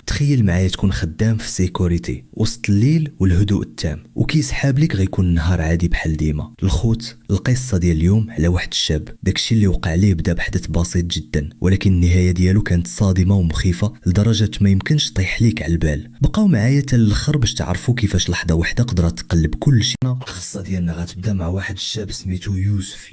تخيل معايا تكون خدام في سيكوريتي وسط الليل والهدوء التام وكيسحاب لك غيكون النهار عادي بحال ديما. الخوت، القصه ديال اليوم على واحد الشاب داكشي اللي وقع ليه بدا بحدث بسيط جدا، ولكن النهايه ديالو كانت صادمه ومخيفه لدرجه ما يمكنش طيح ليك على البال. بقاو معايا حتى الاخر باش تعرفوا كيفاش لحظه واحده قدرت تقلب كل شيء. القصه ديالنا غتبدا مع واحد الشاب سميتو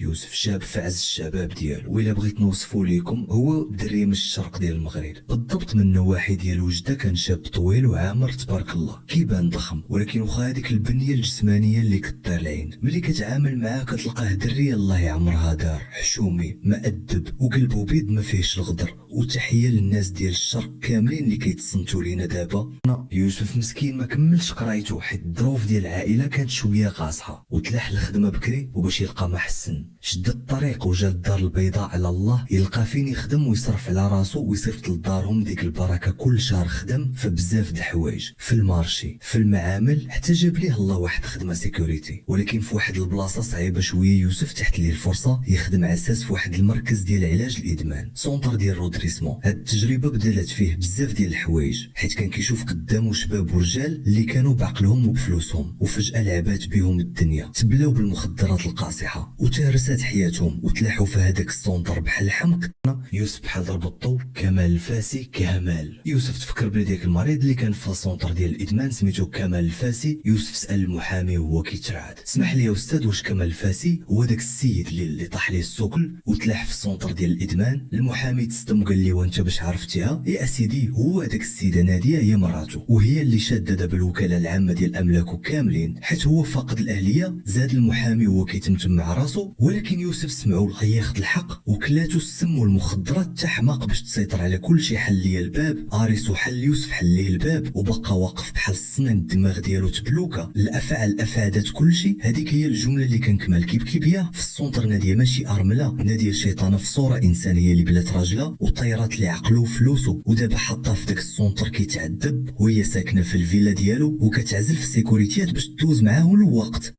يوسف شاب في عز الشباب ديالو، وإلا بغيت نوصفو ليكم هو دري من الشرق ديال المغرب بالضبط، من النواحي ديال وجده. كان شاب طويل وعامر تبارك الله، كيبان ضخم، ولكن واخا هذيك البنيه الجسمانيه اللي كطير العين ملي كتعامل معاه كتلقاه دري الله يعمرها دار، حشومي مؤدب وقلبه بيض ما فيهش الغدر. وتحيه للناس ديال الشرق كاملين اللي كيتصنتوا لينا دابا. يوسف مسكين ما كملش قرايته حيت الظروف ديال العائله كانت شويه قاصحه، وتلاح الخدمه بكري وباش يلقى محسن شد الطريق وجا للدار البيضاء على الله يلقى فين يخدم ويصرف على راسو ويصيفط لدارهم ديك البركه. كل شهر خدم في بزاف د الحوايج، في المارشي في المعامل، حتى جاب ليه الله واحد خدمه سيكوريتي. ولكن في واحد البلاصه صعيبه شويه يوسف تحت ليه الفرصه يخدم عساس في واحد المركز ديال علاج الادمان، سونتر ديال رودريسمون. هاد التجربه بدلت فيه بزاف ديال الحوايج حيت كان كيشوف قدامه شباب ورجال اللي كانوا بعقلهم وبفلوسهم، وفجاه لعبات بهم الدنيا، تبلاو بالمخدرات القاصحه وتارست حياتهم وتلاحوا في هذاك السونتر بحال الحمق. يوسف بحال ضرب الضو كمال الفاسي كمال. يوسف تفكر بلي ديك المريض اللي كان في السونتر ديال الادمان سميتو كمال الفاسي. يوسف سال المحامي وهو كيترعد، اسمح لي يا استاذ، واش كمال الفاسي هو داك السيد اللي طاح ليه السكل وتلاح في السونتر ديال الادمان؟ المحامي تصدم وقال لي وانت باش عرفتيها؟ يا اسيدي هو داك السيده ناديه هي مراته، وهي اللي شاده دابا الوكاله العامه ديال املاكه كاملين حيت هو فاقد الاهليه. زاد المحامي وهو كيتمتم مع راسو، ولكن يوسف سمعوا ياخذ الحق وكلاتو السم والمخدرات حتى حماق باش تسيطر على كل شيء. حل لي الباب اريس وحل يوسف حل ليه الباب وبقى واقف بحال السنان، الدماغ ديالو تبلوكا. الافعال افادت كل شيء. هذيك هي الجمله اللي كان كمال كيبكي بها في السونتر. ناديه ماشي ارمله، ناديه شيطانه في صوره انسانيه اللي بلات راجلها وطيرات لي عقلو وفلوسه، ودابا حطها في داك السونتر كيتعذب وهي ساكنه في الفيلا ديالو وكتعزل في السيكوريتيات باش تدوز معاهم الوقت.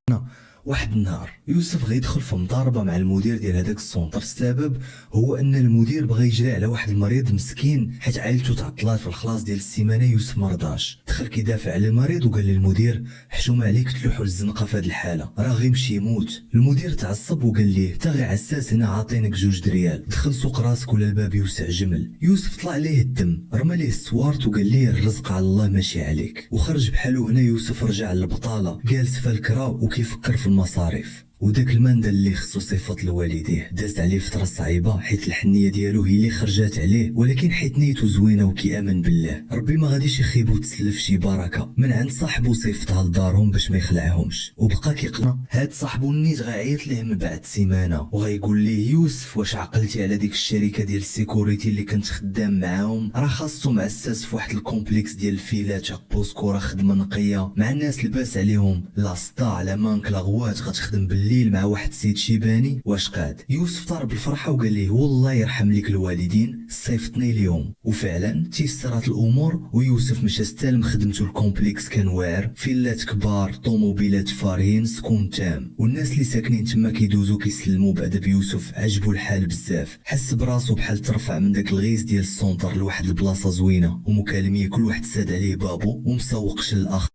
واحد النهار يوسف غيدخل في مضاربه مع المدير ديال هذاك السونتر. السبب هو ان المدير بغى يجري على واحد المريض مسكين حيت عائلته تعطلات في الخلاص ديال السيمانه. يوسف مرضاش، دخل كيدافع على المريض وقال للمدير حشومه عليك تلوحوا الزنقه في هذه الحاله، راه غيمشي يموت. المدير تعصب وقال ليه تا غير عساس هنا عاطينك 2 دريال، دخل سوق راسك ولا الباب يوسع جمل. يوسف طلع ليه الدم، رمى ليه السوارت وقال ليه الرزق على الله ماشي عليك، وخرج بحالو. هنا يوسف رجع للبطاله، جالس في الكرا وكيفكر في المصاريف. وداك المندل اللي خصو صيفط لوالديه دازت عليه فتره صعيبه حيت الحنيه ديالو هي اللي خرجات عليه، ولكن حيت نيته زوينه وكيامن بالله ربي ما غاديش يخيبو تسلف شي بركه من عند صاحبو صيفطها لدارهم باش ما يخلعهمش. وبقى كيقنا هاد صاحبو النيت غيعيط ليه من بعد سيمانه وغيقول ليه يوسف واش عقلتي على ديك الشركه ديال السيكوريتي اللي كنت خدام معاهم؟ راه خاصهم عساس في واحد الكومبلكس ديال الفيلات بوسكو، راه خدمه نقيه مع الناس لباس عليهم لا سطا على مانك لاغوات، غتخدم بالليل مع واحد السيد شيباني واش قاد. يوسف طار بالفرحه وقال ليه والله يرحم لك الوالدين صيفطني اليوم. وفعلا تيسرات الامور ويوسف مشى استلم خدمته. الكومبلكس كان واعر، فيلات كبار، طوموبيلات فارهين، سكون تام، والناس اللي ساكنين تما كيدوزو كيسلموا بادب. يوسف عجبو الحال بزاف، حس براسو بحال ترفع من داك الغيز ديال السونتر لواحد البلاصه زوينه ومكالميه، كل واحد ساد عليه بابو ومسوقش للاخر.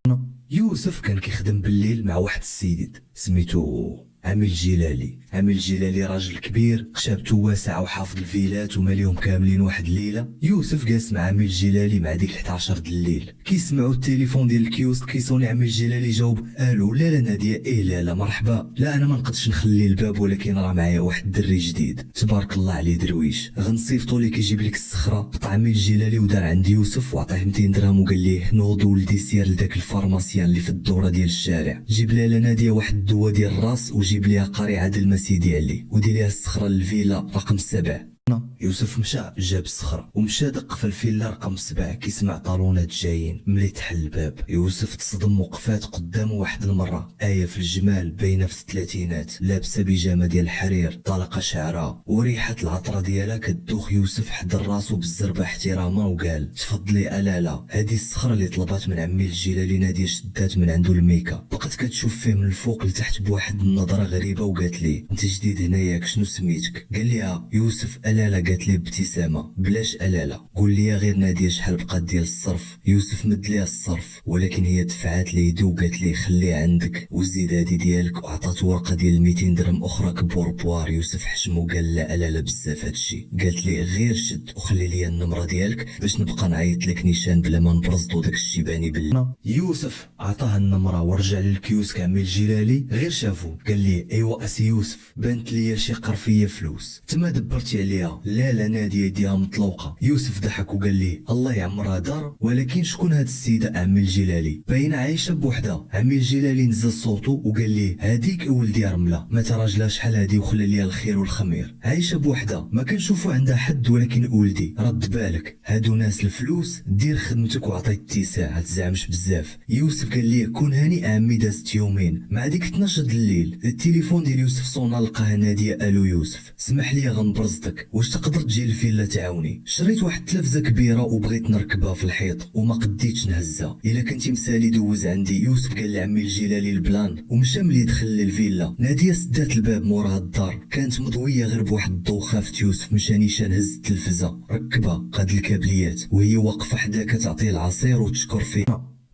يوسف كان كيخدم بالليل مع واحد السيد سميتو عامل جلالي راجل كبير، خشبته واسعه وحافظ الفيلات وماليهم كاملين. واحد الليله يوسف جالس مع عامل جلالي مع ديك 11 د الليل، كيسمعوا التليفون ديال الكيوسك كيصوني. عامل جلالي جاوب الو. لا ناديه. لا مرحبا. لا انا ما نقدش نخلي الباب ولكن راه معايا واحد الدري جديد تبارك الله عليه درويش، غنصيفطو ليه كيجيب لك الصخره. قطع عامل جلالي ودار عند يوسف وعطيه 200 درهم وقال ليه نوض ولدي سير لذاك الفارماسيان اللي في الدوره ديال الشارع، جيب لها ناديه واحد الدواء ديال الراس وجيب ليها قريعه ديال المسيدي علي ودير ليها الصخره للفيلا رقم 7. يوسف مشى جاب الصخره ومشى دق في الفيلا رقم 7. كيسمع طالونات جايين. ملي تحل الباب يوسف تصدم وقفات قدامه واحد المره آية في الجمال باينه في الثلاثينات، لابسه بيجامه ديال الحرير، طالقه شعرها وريحه العطره ديالها كدوخ. يوسف حضر راسو بالزربه احتراما وقال تفضلي لا هذه الصخره اللي طلبات من عمي الجيلالي. ناديه شدات من عنده الميكا، بقات كتشوف فيه من الفوق لتحت بواحد النظره غريبه وقالت لي انت جديد هنا ياك، شنو سميتك؟ قال لها يوسف ألالا قالت لي بابتسامة بلاش ألالا قول لي غير نادية شحال بقات ديال الصرف. يوسف مد ليها الصرف ولكن هي دفعات ليه يدو وقالت لي خليه عندك وزيد هادي ديالك، وعطاتو ورقة ديال 200 درهم أخرى كبوربوار. يوسف حشم وقال لا ألالا بزاف هادشي. قالت لي غير شد وخلي لي النمرة ديالك باش نبقى نعيط لك نيشان بلا ما نبرزطو داك الشيباني بالله. يوسف عطاه النمرة ورجع للكيوسك عمي الجلالي غير شافو قال لي ايوا اسي يوسف بانت ليا شي قرفيه فلوس. تما دبرتي عليها لا ناديه يديها مطلوقه. يوسف ضحك وقال لي الله يعمرها دار ولكن شكون هاد السيده عمي الجلالي؟ باينه عايشه بوحدها. عمي الجلالي نزل صوتو وقال لي هاديك ولدي رمله ما تراجلها شحال هادي وخلى ليا الخير والخمير، عايشه بوحدها ما كنشوفو عندها حد ولكن ولدي رد بالك هادو ناس الفلوس دير خدمتك وعطيك اتساع تزعمش بزاف. يوسف قال لي كون هاني عمي دازت يومين مع ديك 12 الليل التليفون ديال يوسف صونا لقاه ناديه الو يوسف سمح لي غنبرزتك واش تقدر تجي الفيلا تعاوني؟ شريت واحد التلفزه كبيره وبغيت نركبها في الحيط وما قديتش نهزها، الا كنتي مسالي دوز عندي. يوسف قال لعمي الجلالي البلان ومشى ملي دخل للفيلا. ناديه سدات الباب موراها الدار كانت مضويه غير بواحد الضو. خافت يوسف مشى نيشان هز التلفزه ركبها قاد الكابليات وهي واقفه حدا كتعطيه العصير وتشكر فيه.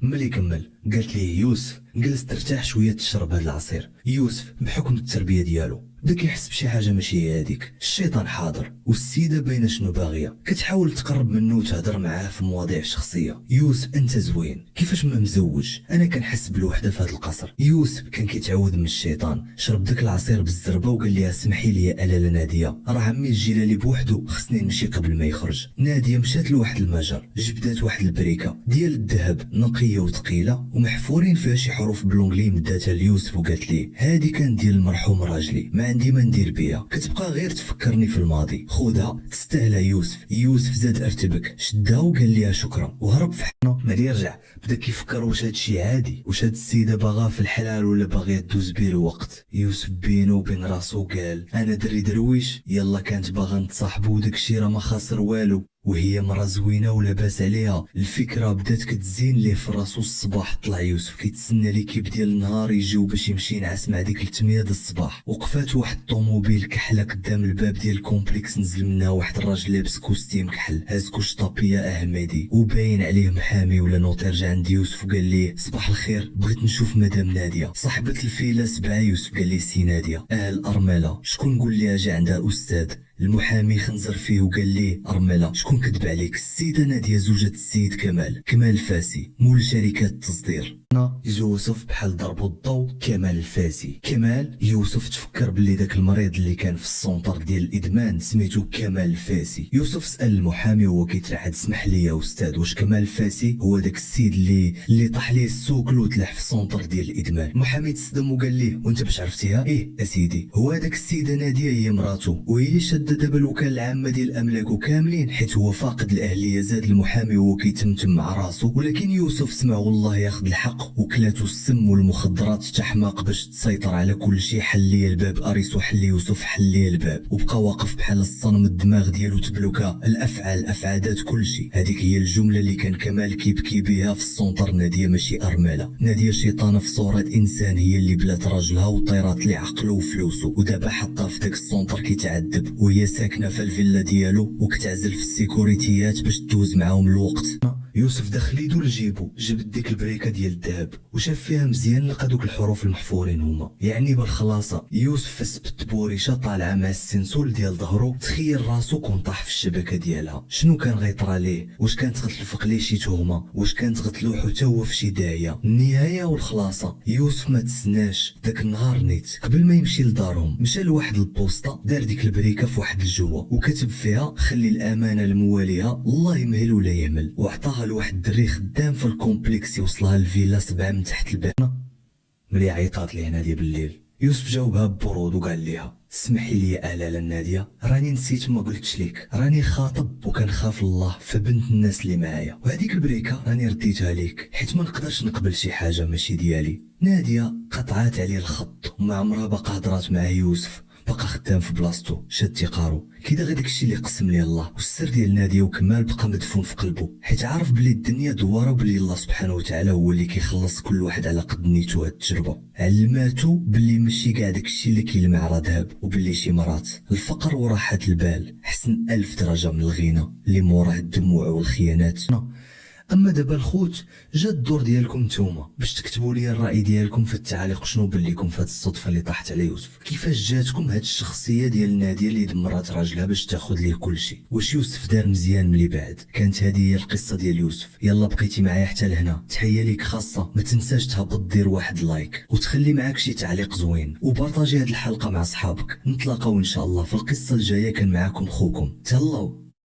ملي كمل قالت لي يوسف جلس ترتاح شويه تشرب هذا العصير. يوسف بحكم التربيه ديالو بدا كيحس بشي حاجه ماشي هي هذيك. الشيطان حاضر والسيده باينه شنو باغيه كتحاول تقرب منه وتهضر معاه في مواضيع شخصيه. يوسف انت زوين كيفاش ما مزوج؟ انا كنحس بالوحده في هذا القصر. يوسف كان كيتعوذ من الشيطان شرب داك العصير بالزربه وقال لها سمحي لي الالا ناديه راه عمي الجلالي بوحدو خصني نمشي قبل ما يخرج. ناديه مشات لواحد المجر جبدات واحد البريكه ديال الذهب نقيه وثقيله ومحفورين فيها شي حروف بالونجلي مداتها ليوسف وقالت لي هادي كان ديال المرحوم راجلي ما عندي ما ندير بيها كتبقى غير تفكرني في الماضي خذها تستاهلها. يوسف زاد ارتبك شدها وقال ليها شكرا وهرب في حنا. ملي رجع بدا كيفكر واش هادشي عادي واش هاد السيده باغا في الحلال ولا باغيه دوز بيه الوقت. يوسف بينه وبين راسو قال انا دري درويش يلا كانت باغا نتصاحبو وداكشي راه ما خاسر والو وهي مرة زوينة ولاباس عليها. الفكرة بدات كتزين ليه في راسو. الصباح طلع يوسف كيتسنى ليكيب ديال النهار يجيو باش يمشي ينعس مع ديك 8 د الصباح. وقفات واحد الطوموبيل كحله قدام الباب ديال الكومبلكس نزل منها واحد الراجل لابس كوستيم كحل هاز كشطابيه احمدي وباين عليه محامي ولا نوطير. جا عند يوسف وقال ليه صباح الخير بغيت نشوف مدام ناديه صاحبة الفيلا 7. يوسف قال ليه سي ناديه الارمله شكون نقول ليها جا عندها استاذ؟ المحامي خنزر فيه وقال ليه أرملة شكون كذب عليك؟ السيدة نادية زوجة السيد كمال الفاسي مول شركة التصدير. يوسف بحال ضربو الضو كمال الفاسي. كمال يوسف تفكر باللي داك المريض اللي كان في السونتر ديال الادمان سميتو كمال الفاسي. يوسف سأل المحامي وهو كيترعد اسمح لي يا استاذ واش كمال الفاسي هو داك السيد اللي طاح ليه السوق وتلح في السونتر ديال الادمان؟ المحامي تصدم وقال ليه وانت باش عرفتيها؟ ايه اسيدي هو داك السيدة نادية هي مراتو وهي شاده دابا الوكاله العامه ديال الاملاك كاملين حيت هو فاقد الاهليه. زاد المحامي وهو كيتمتم مع راسو ولكن يوسف سمع والله ياخذ الحق وكلاتو السم والمخدرات حتى حماق باش تسيطر على كل شيء. حل ليه الباب اريس وحل يوسف حل ليه الباب وبقى واقف بحال الصنم. الدماغ ديالو تبلوكا الافعادات كل شيء. هذيك هي الجمله اللي كان كمال كيبكي بها في السونتر. ناديه ماشي ارمله ناديه شيطانه في صوره انسان هي اللي بلات راجلها وطيرات ليه عقله وفلوسه ودابا حطها في داك السونتر كيتعذب وهي ساكنه في الفيلا ديالو وكتعزل في السيكوريتيات باش تدوز معاهم الوقت. يوسف دخل يدو لجيبو جبد ديك البريكه ديال الذهب وشاف فيها مزيان لقى دوك الحروف المحفورين هما يعني بالخلاصه. يوسف فاس بالتبوريشه طالعه مع السنسول ديال ظهرو تخيل راسو كون طاح في الشبكه ديالها. شنو كان غيطرى ليه؟ واش كانت غتلفق ليه شي تهمه؟ واش كانت غتلوحو حتى هو في شي داهيه؟ النهايه والخلاصه يوسف ما تسناش. داك النهار نيت قبل ما يمشي لدارهم مشى لواحد البوسطه دار ديك البريكه في واحد الجوه وكتب فيها خلي الامانه لمواليها الله يمهل ولا يهمل وعطاها لواحد الدري خدام في الكومبلكس يوصلها الفيلا 7 من تحت الباب. ملي عيطات ليه ناديه بالليل يوسف جاوبها ببرود وقال ليها سمحي لي الالا ناديه راني نسيت ما قلتش ليك راني خاطب وكنخاف الله في بنت الناس اللي معايا وهذيك البريكه راني رديتها ليك حيت ما نقدرش نقبل شي حاجه ماشي ديالي. ناديه قطعات عليه الخط وما عمرها باقا هضرات مع يوسف بقى خدام في بلاصتو، شاد تيقارو كي داغ داكشي اللي قسم ليه الله. والسر ديال نادية وكمال بقى مدفون في قلبه، حيت عارف بلي الدنيا دواره وبلي الله سبحانه وتعالى هو اللي كيخلص كل واحد على قد نيتو. هاد التجربة علماتو بلي ماشي كاع داكشي اللي كيلمع راه ذهب، وبلي شي مرات الفقر وراحة البال حسن 1000 درجة من الغنى اللي موراه الدموع والخيانات. اما دابا الخوت جا الدور ديالكم نتوما باش تكتبوا لي الراي ديالكم في التعاليق. شنو بان لكم في هاد الصدفه اللي طاحت على يوسف؟ كيفاش جاتكم هاد الشخصيه ديال ناديه اللي دمرات راجلها باش تاخذ ليه كلشي؟ واش يوسف دار مزيان ملي بعد؟ كانت هذه هي القصه ديال يوسف. يلا بقيتي معايا حتى لهنا، تحيه ليك خاصه. ما تنساش تهبط دير واحد لايك وتخلي معاك شي تعليق زوين وبارطاجي هاد الحلقه مع صحابك. نتلاقاو ان شاء الله في القصه الجايه. كان معاكم خوكم تهلاو.